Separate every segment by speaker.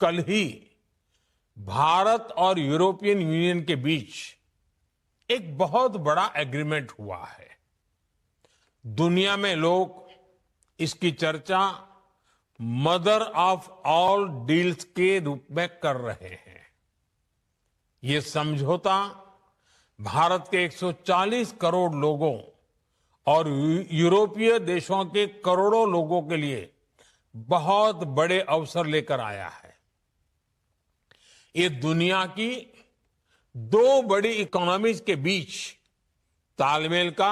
Speaker 1: कल ही भारत और European union के बीच एक बहुत बड़ा एग्रीमेंट हुआ है। दुनिया में लोग इसकी चर्चा मदर ऑफ ऑल डील्स के रूप में कर रहे हैं। ये समझौता भारत के 140 करोड़ लोगों और यूरोपीय देशों के करोड़ों लोगों के लिए बहुत बड़े अवसर लेकर आया है। ये दुनिया की दो बड़ी इकोनॉमीज के बीच तालमेल का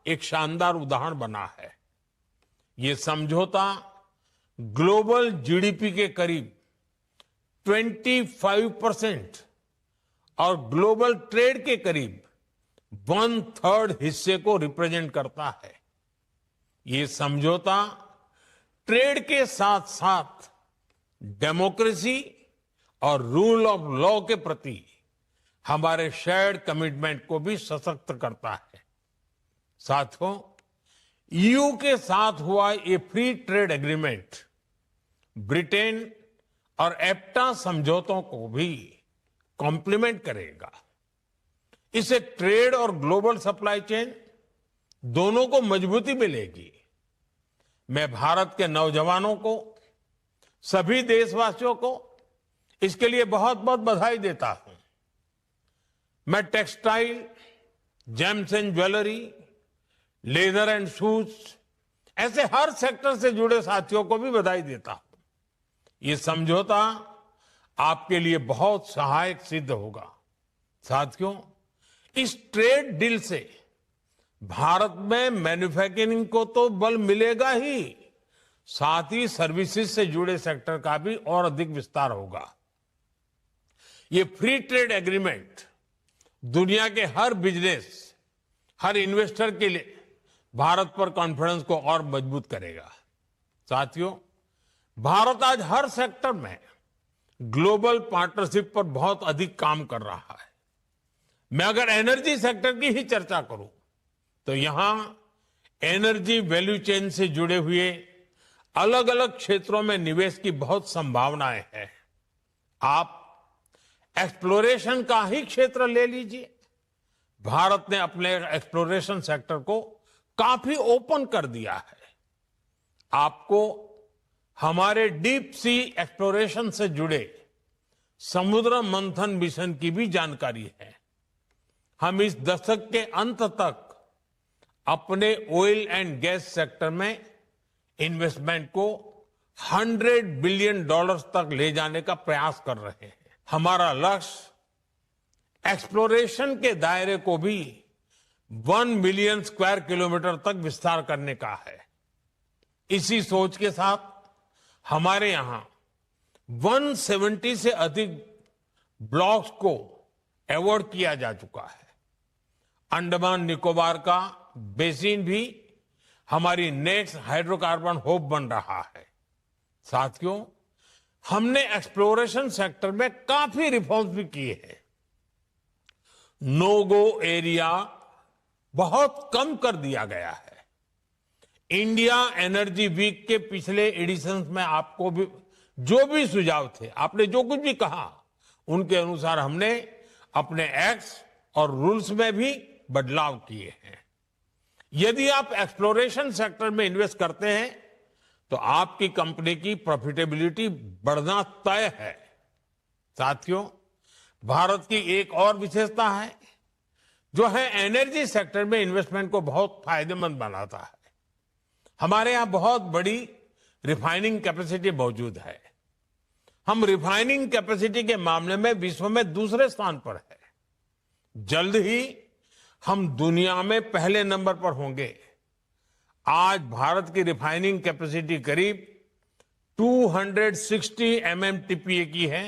Speaker 1: एक शानदार उदाहरण बना है। ये समझौता ग्लोबल जीडीपी के करीब 25% और ग्लोबल ट्रेड के करीब 1/3 हिस्से को रिप्रेजेंट करता है। ये समझौता ट्रेड के साथ साथ डेमोक्रेसी और रूल ऑफ लॉ के प्रति हमारे शेयर्ड कमिटमेंट को भी सशक्त करता है। साथियों, ईयू के साथ हुआ ये फ्री ट्रेड एग्रीमेंट ब्रिटेन और एफ्टा समझौतों को भी कॉम्प्लीमेंट करेगा। इससे ट्रेड और ग्लोबल सप्लाई चेन दोनों को मजबूती मिलेगी। मैं भारत के नौजवानों को, सभी देशवासियों को इसके लिए बहुत बहुत बधाई देता हूं। मैं textile, James and jewellery, leather and shoes ऐसे हर सेक्टर से जुड़े साथियों को भी बधाई देता हूं। ये समझौता आपके लिए बहुत सहायक सिद्ध होगा। साथियों, इस ट्रेड डील से भारत में मैन्युफैक्चरिंग को तो बल मिलेगा ही, साथ ही सर्विसेज से जुड़े सेक्टर का भी और अधिक विस्तार होगा। ये फ्री ट्रेड एग्रीमेंट दुनिया के हर बिजनेस, हर इन्वेस्टर के लिए भारत पर कॉन्फिडेंस को और मजबूत करेगा। साथियों, भारत आज हर सेक्टर में ग्लोबल पार्टनरशिप पर बहुत अधिक काम कर रहा है। मैं अगर एनर्जी सेक्टर की ही चर्चा करूं तो यहां एनर्जी वैल्यू चेन से जुड़े हुए अलग अलग क्षेत्रों में निवेश की बहुत संभावनाएं हैं। आप एक्सप्लोरेशन का ही क्षेत्र ले लीजिए। भारत ने अपने एक्सप्लोरेशन सेक्टर को काफी ओपन कर दिया है। आपको हमारे डीप सी एक्सप्लोरेशन से जुड़े समुद्र मंथन मिशन की भी जानकारी है। हम इस दशक के अंत तक अपने ऑयल एंड गैस सेक्टर में इन्वेस्टमेंट को $100 बिलियन तक ले जाने का प्रयास कर रहे हैं। हमारा लक्ष्य एक्सप्लोरेशन के दायरे को भी 1 मिलियन स्क्वायर किलोमीटर तक विस्तार करने का है। इसी सोच के साथ हमारे यहां 170 से अधिक ब्लॉक्स को अवार्ड किया जा चुका है। अंडमान निकोबार का बेसिन भी हमारी नेक्स्ट हाइड्रोकार्बन होप बन रहा है। साथियों, हमने एक्सप्लोरेशन सेक्टर में काफी रिफॉर्म्स भी किए हैं। नो गो एरिया बहुत कम कर दिया गया है। इंडिया एनर्जी वीक के पिछले एडिशंस में आपको भी जो भी सुझाव थे, आपने जो कुछ भी कहा, उनके अनुसार हमने अपने एक्ट्स और रूल्स में भी बदलाव किए हैं। यदि आप एक्सप्लोरेशन सेक्टर में इन्वेस्ट करते हैं तो आपकी कंपनी की प्रॉफिटेबिलिटी बढ़ना तय है। साथियों, भारत की एक और विशेषता है जो है एनर्जी सेक्टर में इन्वेस्टमेंट को बहुत फायदेमंद बनाता है। हमारे यहां बहुत बड़ी रिफाइनिंग कैपेसिटी मौजूद है। हम रिफाइनिंग कैपेसिटी के मामले में विश्व में दूसरे स्थान पर है। जल्द ही हम दुनिया में पहले नंबर पर होंगे। आज भारत की रिफाइनिंग कैपेसिटी करीब 260 MMTPA की है।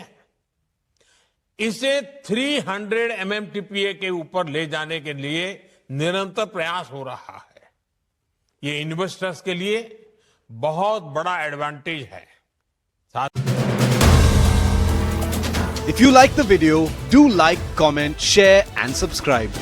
Speaker 1: इसे 300 MMTPA के ऊपर ले जाने के लिए निरंतर प्रयास हो रहा है। ये इन्वेस्टर्स के लिए बहुत बड़ा एडवांटेज है।
Speaker 2: If you like the video, do like, comment, share and subscribe.